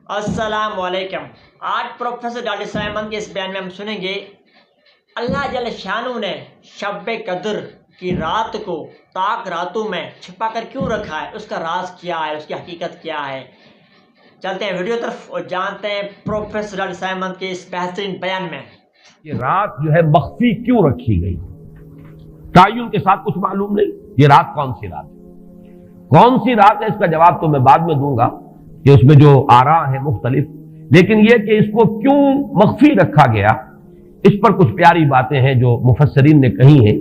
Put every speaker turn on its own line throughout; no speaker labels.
السلام علیکم۔ آج پروفیسر ڈاکٹر اسلام احمد کے اس بیان میں ہم سنیں گے اللہ جل شانہ نے شب قدر کی رات کو طاق راتوں میں چھپا کر کیوں رکھا ہے، اس کا راز کیا ہے، اس کی حقیقت کیا ہے۔ چلتے ہیں ویڈیو طرف اور جانتے ہیں پروفیسر ڈاکٹر اسلام احمد کے اس بہترین بیان میں۔
یہ رات جو ہے مخفی کیوں رکھی گئی، تعین کے ساتھ کچھ معلوم نہیں۔ یہ رات کون سی رات ہے، کون سی رات ہے، اس کا جواب تو میں بعد میں دوں گا کہ اس میں جو آراء ہیں مختلف، لیکن یہ کہ اس کو کیوں مخفی رکھا گیا، اس پر کچھ پیاری باتیں ہیں جو مفسرین نے کہی ہیں۔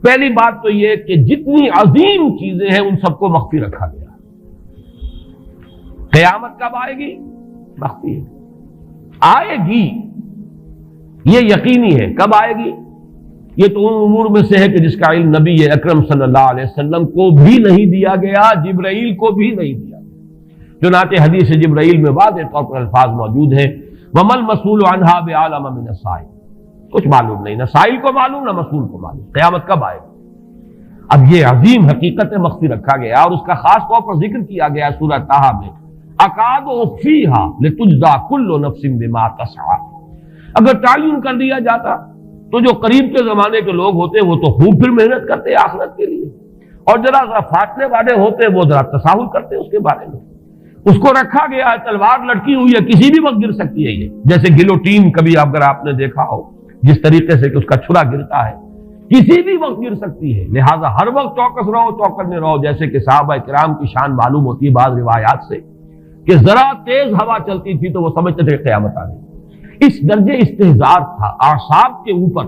پہلی بات تو یہ کہ جتنی عظیم چیزیں ہیں ان سب کو مخفی رکھا گیا۔ قیامت کب آئے گی، مخفی ہے، آئے گی یہ یقینی ہے۔ کب آئے گی، یہ تو ان امور میں سے ہے کہ جس کا علم نبی اکرم صلی اللہ علیہ وسلم کو بھی نہیں دیا گیا، جبرائیل کو بھی نہیں دیا گیا۔ چنانچہ حدیث جبرائیل میں واضح طور پر الفاظ موجود ہیں، وَمَا الْمَسْئُولُ عَنْهَا بِأَعْلَمَ مِنَ السَّائِلِ، کچھ معلوم نہیں، نہ سائل کو معلوم نہ مسئول کو معلوم قیامت کب آئے گی۔ اب یہ عظیم حقیقت مخفی رکھا گیا اور اس کا خاص طور پر ذکر کیا گیا سورہ طٰہٰ میں، اَکَادُ أُخْفِيهَا لِتُجْزَىٰ كُلُّ نَفْسٍ بِمَا تَسْعَىٰ۔ اگر تعین کر دیا جاتا تو جو قریب کے زمانے کے لوگ ہوتے وہ تو خوب پھر محنت کرتے آخرت کے لیے، اور ذرا فاصلے والے ہوتے وہ ذرا تساہل کرتے اس کے بارے میں۔ اس کو رکھا گیا ہے، تلوار لٹکی ہوئی ہے، کسی بھی وقت گر سکتی ہے، یہ جیسے گلوٹین کبھی اگر آپ نے دیکھا ہو جس طریقے سے کہ اس کا چھرا گرتا ہے، کسی بھی وقت گر سکتی ہے، لہٰذا ہر وقت چوکس رہو، چوکنے رہو، جیسے کہ صحابہ کرام کی شان معلوم ہوتی ہے بعض روایات سے کہ ذرا تیز ہوا چلتی تھی تو وہ سمجھتے تھے کہ قیامت آ گئی۔ اس درجے استحضار تھا اعصاب کے اوپر،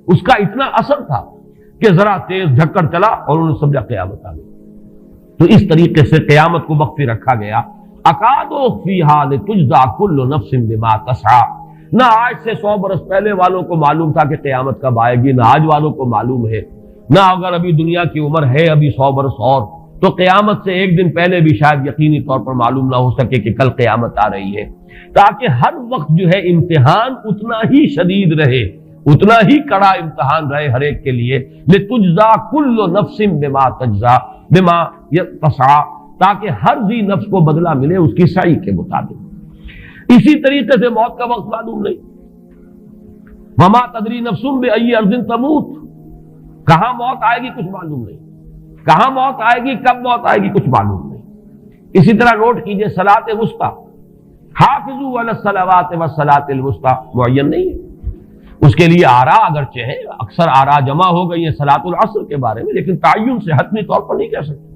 اس کا اتنا اثر تھا کہ ذرا تیز جھکڑ چلا اور انہوں نے سمجھا قیامت آ گئی۔ تو اس طریقے سے قیامت کو مخفی رکھا گیا۔ اکاد اخفیہا لتجزیٰ کل نفس بما تسعیٰ، نہ آج سے 100 برس پہلے والوں کو معلوم تھا کہ قیامت کب آئے گی، نہ آج والوں کو معلوم ہے، نہ اگر ابھی دنیا کی عمر ہے ابھی 100 برس اور تو قیامت سے ایک دن پہلے بھی شاید یقینی طور پر معلوم نہ ہو سکے کہ کل قیامت آ رہی ہے، تاکہ ہر وقت جو ہے امتحان اتنا ہی شدید رہے، اتنا ہی کڑا امتحان رہے ہر ایک کے لیے۔ لتجزیٰ کل نفس بما تجزیٰ بما تسعیٰ، تاکہ ہر ذی نفس کو بدلہ ملے اس کی سعی کے مطابق۔ اسی طریقے سے موت کا وقت معلوم نہیں، وما تدری نفس بأی ارض تموت، کہاں موت آئے گی کچھ معلوم نہیں، کہاں موت آئے گی، کب موت آئے گی کچھ معلوم نہیں۔ اسی طرح نوٹ کیجئے صلاۃ وسطیٰ، حافظوا علی الصلوات والصلاۃ الوسطیٰ معین نہیں ہے، اس کے لیے آراء اگرچہ ہیں، اکثر آراء جمع ہو گئی ہیں صلاۃ العصر کے بارے میں، لیکن تعین سے حتمی طور پر نہیں کہہ سکتے۔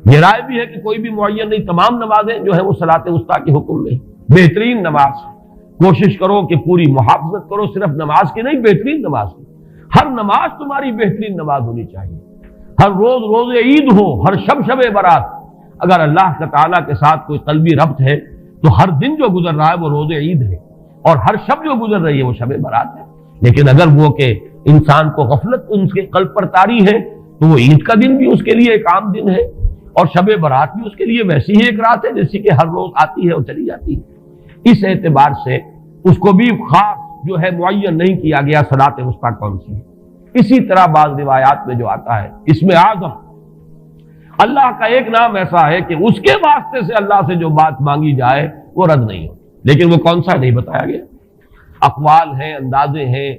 یہ رائے بھی ہے کہ کوئی بھی معین نہیں، تمام نمازیں جو ہیں وہ صلاۃ وسطیٰ کے حکم میں، بہترین نماز، کوشش کرو کہ پوری محافظت کرو، صرف نماز کی نہیں بہترین نماز کی، ہر نماز تمہاری بہترین نماز ہونی چاہیے، ہر روز روز عید ہو، ہر شب برات، اگر اللہ تعالیٰ کے ساتھ کوئی قلبی ربط ہے تو ہر دن جو گزر رہا ہے وہ روز عید ہے، اور ہر شب جو گزر رہی ہے وہ شب برات ہے۔ لیکن اگر وہ کہ انسان کو غفلت ان کے قلب پر طاری ہے تو وہ عید کا دن بھی اس کے لیے ایک عام دن ہے، اور شب برات بھی اس کے لیے ویسی ہی ایک رات ہے جیسی کہ ہر روز آتی ہے اور چلی جاتی ہے۔ اس اعتبار سے اس کو بھی خاص جو ہے معین نہیں کیا گیا صلاۃ وسطیٰ کون سی ہے۔ اسی طرح بعض روایات میں جو آتا ہے اسم اعظم، اللہ کا ایک نام ایسا ہے کہ اس کے واسطے سے اللہ سے جو بات مانگی جائے وہ رد نہیں ہوتی، لیکن وہ کون سا نہیں بتایا گیا۔ اقوال ہیں، اندازے ہیں،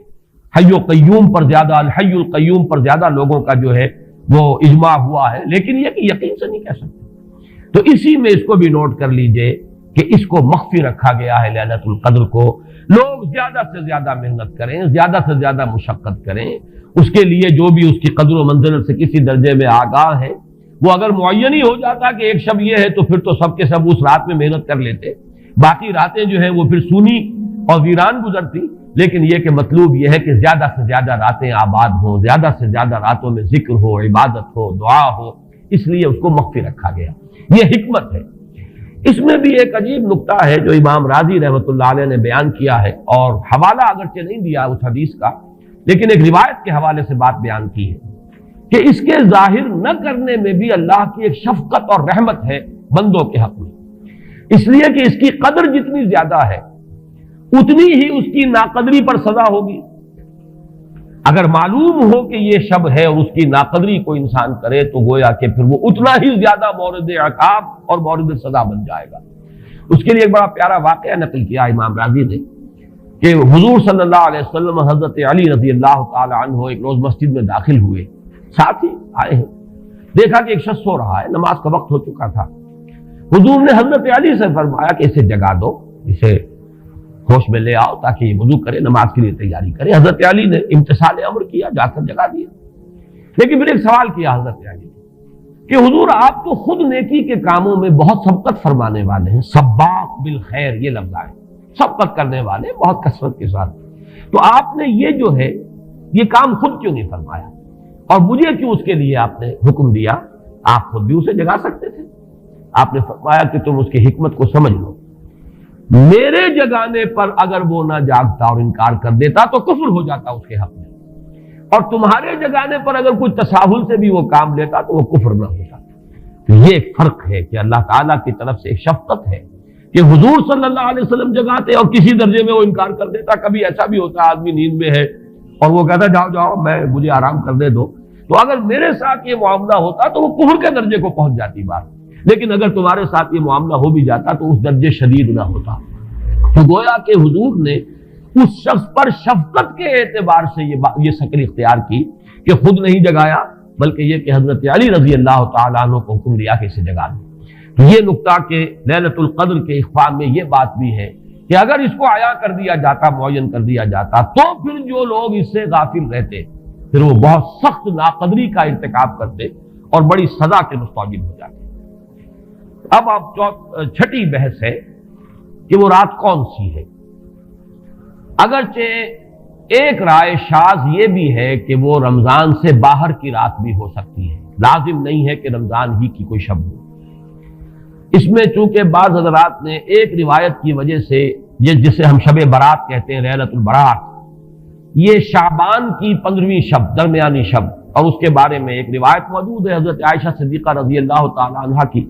حی و قیوم پر زیادہ، الحی القیوم پر زیادہ لوگوں کا جو ہے وہ اجماع ہوا ہے، لیکن یہ کہ یقین سے نہیں کہہ سکتے۔ تو اسی میں اس کو بھی نوٹ کر لیجئے کہ اس کو مخفی رکھا گیا ہے لیلۃ القدر کو۔ لوگ زیادہ سے زیادہ محنت کریں، زیادہ سے زیادہ مشقت کریں، اس کے لیے جو بھی اس کی قدر و منزلت سے کسی درجے میں آگاہ ہے، وہ اگر معین ہی ہو جاتا کہ ایک شب یہ ہے تو پھر تو سب کے سب اس رات میں محنت کر لیتے، باقی راتیں جو ہیں وہ پھر سونی اور ویران گزرتی۔ لیکن یہ کہ مطلوب یہ ہے کہ زیادہ سے زیادہ راتیں آباد ہوں، زیادہ سے زیادہ راتوں میں ذکر ہو، عبادت ہو، دعا ہو، اس لیے اس کو مخفی رکھا گیا، یہ حکمت ہے۔ اس میں بھی ایک عجیب نکتہ ہے جو امام راضی رحمۃ اللہ علیہ نے بیان کیا ہے، اور حوالہ اگرچہ نہیں دیا اس حدیث کا، لیکن ایک روایت کے حوالے سے بات بیان کی ہے کہ اس کے ظاہر نہ کرنے میں بھی اللہ کی ایک شفقت اور رحمت ہے بندوں کے حق میں، اس لیے کہ اس کی قدر جتنی زیادہ ہے اتنی ہی اس کی ناقدری پر سزا ہوگی۔ اگر معلوم ہو کہ یہ شب ہے اور اس کی ناقدری کو انسان کرے تو گویا کہ پھر وہ اتنا ہی زیادہ مورد عقاب اور مورد سزا بن جائے گا۔ اس کے لیے ایک بڑا پیارا واقعہ نقل کیا امام راضی نے کہ حضور صلی اللہ علیہ وسلم حضرت علی رضی اللہ تعالی عنہ ایک روز مسجد میں داخل ہوئے، ساتھ ہی آئے ہیں، دیکھا کہ ایک شخص سو رہا ہے، نماز کا وقت ہو چکا تھا۔ حضور نے حضرت علی سے فرمایا کہ اسے جگا دو، اسے ہوش میں لے آؤ تاکہ یہ وضو کرے، نماز کے لیے تیاری کرے۔ حضرت علی نے امتثال امر کیا، جا کر جگا دیا۔ لیکن پھر ایک سوال کیا حضرت علی نے کہ حضور آپ تو خود نیکی کے کاموں میں بہت سبقت فرمانے والے ہیں، سباق بالخیر یہ لفظ آئے، سبقت کرنے والے بہت کثرت کے ساتھ، تو آپ نے یہ جو ہے یہ کام خود کیوں نہیں فرمایا اور مجھے کیوں اس کے لیے آپ نے حکم دیا؟ آپ خود بھی اسے جگا سکتے تھے۔ آپ نے فرمایا کہ تم اس کی حکمت کو سمجھ لو، میرے جگانے پر اگر وہ نہ جاگتا اور انکار کر دیتا تو کفر ہو جاتا اس کے حق میں، اور تمہارے جگانے پر اگر کوئی تساہل سے بھی وہ کام لیتا تو وہ کفر نہ ہوتا۔ تو یہ ایک فرق ہے کہ اللہ تعالیٰ کی طرف سے ایک شفقت ہے کہ حضور صلی اللہ علیہ وسلم جگاتے اور کسی درجے میں وہ انکار کر دیتا۔ کبھی ایسا بھی ہوتا آدمی نیند میں ہے اور وہ کہتا جاؤ جاؤ مجھے آرام کرنے دو، تو اگر میرے ساتھ یہ معاملہ ہوتا تو وہ کفر کے درجے کو پہنچ جاتی بات، لیکن اگر تمہارے ساتھ یہ معاملہ ہو بھی جاتا تو اس درجے شدید نہ ہوتا۔ تو گویا کہ حضور نے اس شخص پر شفقت کے اعتبار سے یہ شکل اختیار کی کہ خود نہیں جگایا، بلکہ یہ کہ حضرت علی رضی اللہ تعالیٰ عنہ کو حکم دیا کہ اسے جگا دو۔ تو یہ نقطہ کہ لیلۃ القدر کے اخفاء میں یہ بات بھی ہے کہ اگر اس کو عیاں کر دیا جاتا، معین کر دیا جاتا، تو پھر جو لوگ اس سے غافل رہتے پھر وہ بہت سخت ناقدری کا ارتکاب کرتے اور بڑی سزا کے مستوجب ہو جاتے۔ اب چھٹی بحث ہے کہ وہ رات کون سی ہے۔ اگرچہ ایک رائے شاذ یہ بھی ہے کہ وہ رمضان سے باہر کی رات بھی ہو سکتی ہے، لازم نہیں ہے کہ رمضان ہی کی کوئی شب ہو۔ اس میں چونکہ بعض حضرات نے ایک روایت کی وجہ سے یہ جسے ہم شب برات کہتے ہیں، لیلۃ البرات، یہ شعبان کی 15ویں شب، درمیانی شب، اور اس کے بارے میں ایک روایت موجود ہے حضرت عائشہ صدیقہ رضی اللہ تعالی عنہا کی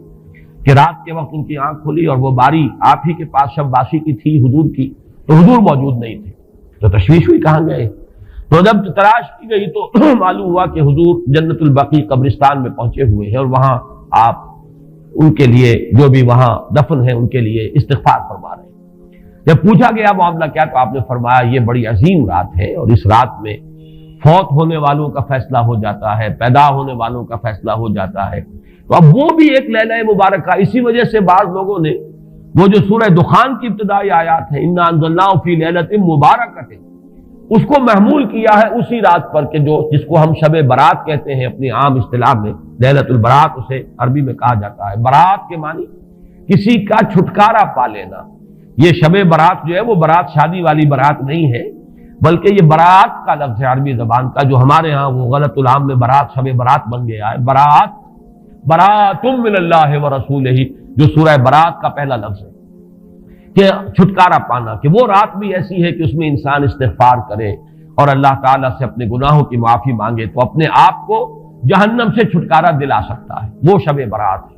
کہ رات کے وقت ان کی آنکھ کھلی اور وہ باری آپ ہی کے پاس شب باسی کی تھی حضور کی، تو حضور موجود نہیں تھے، تو تشویش ہوئی کہاں گئے۔ تو جب تلاش کی گئی تو معلوم ہوا کہ حضور جنت البقیع قبرستان میں پہنچے ہوئے ہیں اور وہاں آپ ان کے لیے جو بھی وہاں دفن ہے ان کے لیے استغفار فرما رہے ہیں۔ جب پوچھا گیا معاملہ کیا، تو آپ نے فرمایا یہ بڑی عظیم رات ہے اور اس رات میں فوت ہونے والوں کا فیصلہ ہو جاتا ہے، پیدا ہونے والوں کا فیصلہ ہو جاتا ہے۔ تو اب وہ بھی ایک لیلہ مبارکہ، اسی وجہ سے بعض لوگوں نے وہ جو سورہ دخان کی ابتدائی آیات ہے انا انزلناہ فی لیلۃ مبارکۃ، اس کو محمول کیا ہے اسی رات پر کہ جس کو ہم شب برات کہتے ہیں اپنی عام اصطلاح میں، لیلۃ البرات اسے عربی میں کہا جاتا ہے۔ برات کے معنی کسی کا چھٹکارا پا لینا۔ یہ شب برات جو ہے وہ برات شادی والی برات نہیں ہے، بلکہ یہ برات کا لفظ ہے عربی زبان کا، جو ہمارے ہاں وہ غلط العام میں برات شب برات بن گیا ہے۔ برات، برات من اللہ ورسولہ، جو سورہ برات کا پہلا لفظ ہے کہ چھٹکارا پانا، کہ وہ رات بھی ایسی ہے کہ اس میں انسان استغفار کرے اور اللہ تعالیٰ سے اپنے گناہوں کی معافی مانگے تو اپنے آپ کو جہنم سے چھٹکارا دلا سکتا ہے، وہ شب برات ہے۔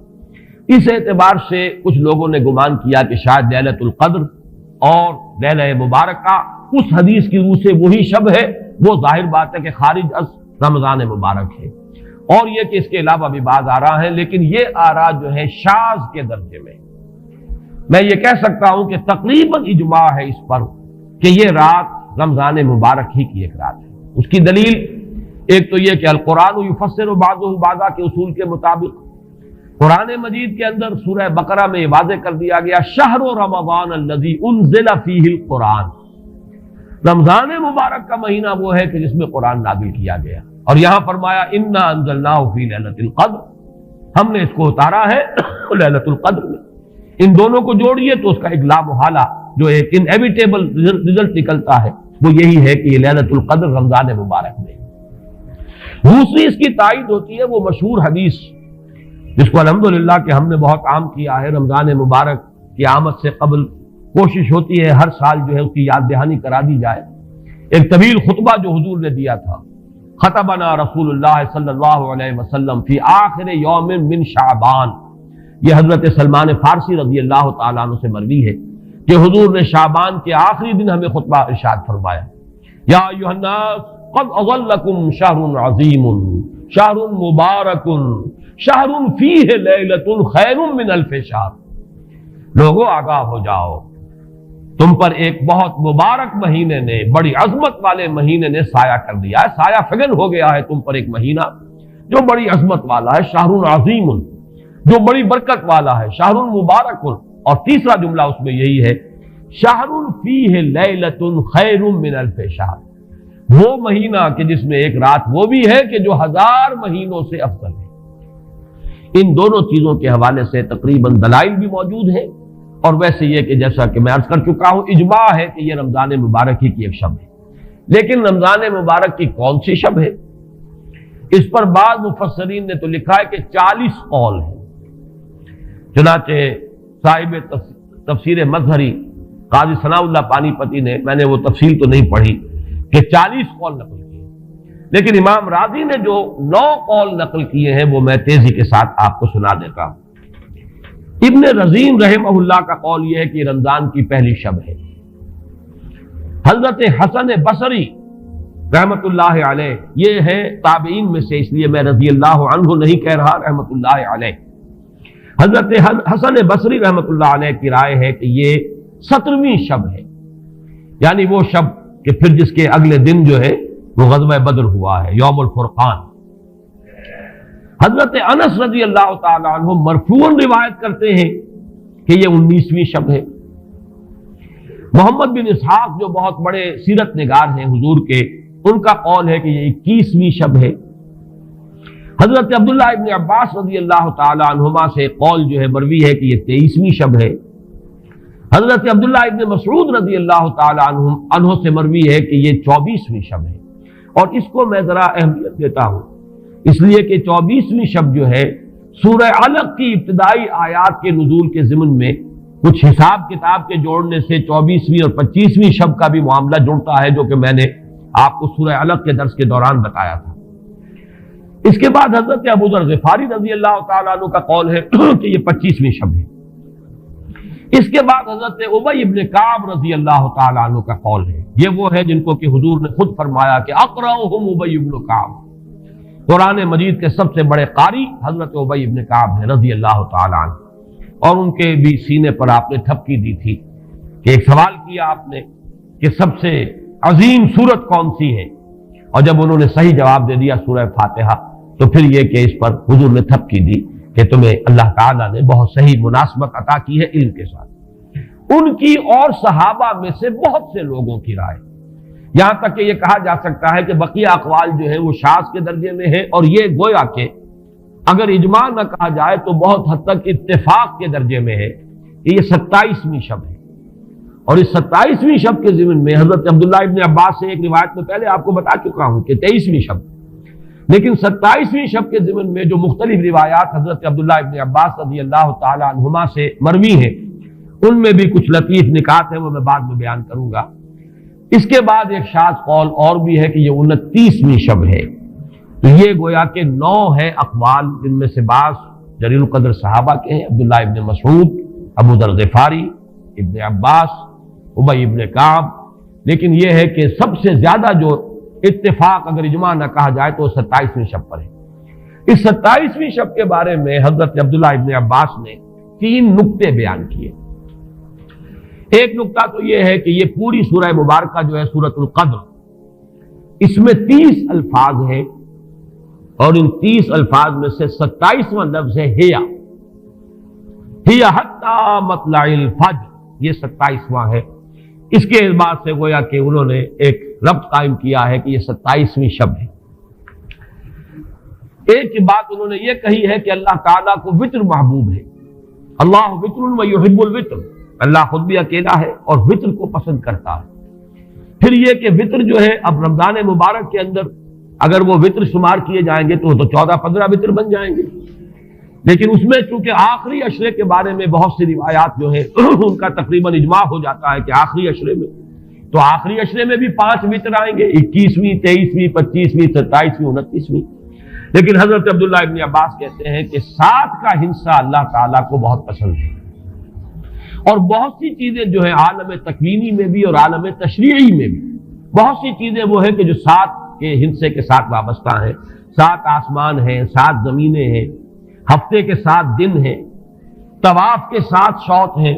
اس اعتبار سے کچھ لوگوں نے گمان کیا کہ شاید لیلۃ القدر اور لیلہ مبارکہ اس حدیث کی روح سے وہی شب ہے، وہ ظاہر بات ہے کہ خارج از رمضان مبارک ہے، اور یہ کہ اس کے علاوہ بھی بعض آراء ہیں، لیکن یہ آراء جو ہے شاذ کے درجے میں یہ کہہ سکتا ہوں کہ تقریباً اجماع ہے اس پر کہ یہ رات رمضان مبارک ہی کی ایک رات ہے۔ اس کی دلیل ایک تو یہ کہ القرآن یفسر بعضہ بعضا کے اصول کے مطابق قرآن مجید کے اندر سورہ بقرہ میں یہ واضح کر دیا گیا شہر رمضان الذی انزل فیہ القرآن، رمضان مبارک کا مہینہ وہ ہے کہ جس میں قرآن نازل کیا گیا، اور یہاں فرمایا انا انزلناہ فی لیلۃ القدر، ہم نے اس کو اتارا ہے لیلۃ القدر میں۔ ان دونوں کو جوڑیے تو اس کا ایک لا محالہ جو ایک انیویٹیبل رزلٹ نکلتا ہے وہ یہی ہے کہ یہ لیلۃ القدر رمضان مبارک میں۔ دوسری اس کی تائید ہوتی ہے وہ مشہور حدیث جس کو الحمدللہ کہ ہم نے بہت عام کیا ہے، رمضان مبارک کی آمد سے قبل کوشش ہوتی ہے ہر سال جو ہے اس کی یاد دہانی کرا دی جائے۔ ایک طویل خطبہ جو حضور نے دیا تھا، خطبنا رسول اللہ صلی اللہ علیہ وسلم فی آخر یوم من شعبان، یہ حضرت سلمان فارسی رضی اللہ تعالیٰ عنہ سے مروی ہے کہ حضور نے شعبان کے آخری دن ہمیں خطبہ ارشاد فرمایا، یا ایھا الناس قد اظلکم شہر عظیم شہر مبارک شہر فیہ لیلۃ خیر من الف شہر، لوگوں آگاہ ہو جاؤ، تم پر ایک بہت مبارک مہینے نے، بڑی عظمت والے مہینے نے سایہ کر دیا ہے، سایہ فگن ہو گیا ہے تم پر ایک مہینہ جو بڑی عظمت والا ہے، شہر عظیم، جو بڑی برکت والا ہے، شہر مبارک۔ اور تیسرا جملہ اس میں یہی ہے، شہر فیہ لیلۃ خیر من الف شہر، وہ مہینہ کہ جس میں ایک رات وہ بھی ہے کہ جو 1000 مہینوں سے افضل ہے۔ ان دونوں چیزوں کے حوالے سے تقریباً دلائل بھی موجود ہیں، اور ویسے یہ کہ جیسا کہ میں عرض کر چکا ہوں، اجماع ہے کہ یہ رمضان مبارک ہی کی ایک شب ہے۔ لیکن رمضان مبارک کی کون سی شب ہے؟ اس پر بعض مفسرین نے تو لکھا ہے کہ 40 قول ہیں۔ چنانچہ صاحب تفسیر مظہری قاضی ثناء اللہ پانی پتی نے، میں نے وہ تفصیل تو نہیں پڑھی، کہ 40 قول نقل کیے، لیکن امام راضی نے جو 9 قول نقل کیے ہیں وہ میں تیزی کے ساتھ آپ کو سنا دیتا ہوں۔ ابن رزین رحمہ اللہ کا قول یہ ہے کہ رمضان کی پہلی شب ہے۔ حضرت حسن بصری رحمت اللہ علیہ، یہ ہے تابعین میں سے، اس لیے میں رضی اللہ عنہ نہیں کہہ رہا، رحمت اللہ علیہ، حضرت حسن بصری رحمت اللہ علیہ کی رائے ہے کہ یہ 17ویں شب ہے، یعنی وہ شب کہ پھر جس کے اگلے دن جو ہے وہ غزوہ بدر ہوا ہے، یوم الفرقان۔ حضرت انس رضی اللہ تعالی عنہ مرفوعاً روایت کرتے ہیں کہ یہ 19ویں شب ہے۔ محمد بن اسحاق جو بہت بڑے سیرت نگار ہیں حضور کے، ان کا قول ہے کہ یہ 21ویں شب ہے۔ حضرت عبداللہ ابن عباس رضی اللہ تعالی عنہما سے قول جو ہے مروی ہے کہ یہ 23ویں شب ہے۔ حضرت عبداللہ ابن مسعود رضی اللہ تعالی عنہ سے مروی ہے کہ یہ 24ویں شب ہے۔ اور اس کو میں ذرا اہمیت دیتا ہوں اس لیے کہ 24ویں شب جو ہے سورہ علق کی ابتدائی آیات کے نزول کے ضمن میں کچھ حساب کتاب کے جوڑنے سے 24ویں اور 25ویں شب کا بھی معاملہ جڑتا ہے، جو کہ میں نے آپ کو سورہ علق کے درس کے دوران بتایا تھا۔ اس کے بعد حضرت ابو ذر غفاری رضی اللہ تعالیٰ عنہ کا قول ہے کہ یہ 25ویں شب ہے۔ اس کے بعد حضرت ابی ابن کعب رضی اللہ تعالیٰ عنہ کا قول ہے، یہ وہ ہے جن کو کہ حضور نے خود فرمایا کہ اقرأہم ابی ابن کعب، قرآن مجید کے سب سے بڑے قاری حضرت ابی ابن کعب ہیں رضی اللہ تعالیٰ عنہ۔ اور ان کے بھی سینے پر آپ نے تھپکی دی تھی کہ ایک سوال کیا آپ نے کہ سب سے عظیم سورت کون سی ہے، اور جب انہوں نے صحیح جواب دے دیا سورہ فاتحہ، تو پھر یہ کہ اس پر حضور نے تھپکی دی کہ تمہیں اللہ تعالیٰ نے بہت صحیح مناسبت عطا کی ہے علم کے ساتھ۔ ان کی اور صحابہ میں سے بہت سے لوگوں کی رائے، یہاں تک کہ یہ کہا جا سکتا ہے کہ بقیہ اقوال جو ہیں وہ شاذ کے درجے میں ہیں، اور یہ گویا کہ اگر اجماع نہ کہا جائے تو بہت حد تک اتفاق کے درجے میں ہے کہ یہ 27ویں شب ہے۔ اور اس 27ویں شب کے ضمن میں حضرت عبداللہ ابن عباس سے ایک روایت میں پہلے آپ کو بتا چکا ہوں کہ 23ویں شب، لیکن 27ویں شب کے ضمن میں جو مختلف روایات حضرت عبداللہ ابن عباس رضی اللہ تعالی عنہما سے مروی ہیں، ان میں بھی کچھ لطیف نکات ہیں، وہ میں بعد میں بیان کروں گا۔ اس کے بعد ایک شاذ قول اور بھی ہے کہ یہ 29ویں شب ہے۔ تو یہ گویا کہ 9 ہے اقوال، جن میں سے بعض جلیل القدر صحابہ کے ہیں، عبداللہ ابن مسعود، ابو ذر غفاری، ابن عباس، ابی ابن کعب، لیکن یہ ہے کہ سب سے زیادہ جو اتفاق اگر اجماع نہ کہا جائے تو 27ویں شب پر ہے۔ اس 27ویں شب کے بارے میں حضرت عبداللہ ابن عباس نے 3 نکتے بیان کیے۔ ایک نکتہ تو یہ ہے کہ یہ پوری سورہ مبارکہ جو ہے سورۃ القدر، اس میں 30 الفاظ ہیں، اور ان 30 الفاظ میں سے 27واں لفظ ہے ہیا حتی مطلع الفجر، یہ 27واں ہے۔ اس کے اعتبار سے گویا کہ انہوں نے ایک ربط قائم کیا ہے کہ یہ 27ویں شب ہے۔ ایک بات انہوں نے یہ کہی ہے کہ اللہ تعالیٰ کو وطر محبوب ہے، اللہ وطر و یحب الوطر، اللہ خود بھی اکیلا ہے اور وطر کو پسند کرتا ہے۔ پھر یہ کہ وطر جو ہے اب رمضان مبارک کے اندر اگر وہ وطر شمار کیے جائیں گے تو 14-15 وطر بن جائیں گے، لیکن اس میں چونکہ آخری عشرے کے بارے میں بہت سی روایات جو ہیں ان کا تقریباً اجماع ہو جاتا ہے کہ آخری عشرے میں، تو آخری عشرے میں بھی 5 وطر آئیں گے، 21ویں، 23ویں، 25ویں، 27ویں، 29ویں۔ لیکن حضرت عبداللہ ابن عباس کہتے ہیں کہ 7 کا ہندسہ اللہ تعالیٰ کو بہت پسند ہے، اور بہت سی چیزیں جو ہیں عالم تکوینی میں بھی اور عالم تشریعی میں بھی بہت سی چیزیں وہ ہیں کہ جو 7 کے ہندسے کے ساتھ وابستہ ہیں۔ 7 آسمان ہیں، 7 زمینیں ہیں، ہفتے کے 7 دن ہیں، طواف کے 7 شوط ہیں،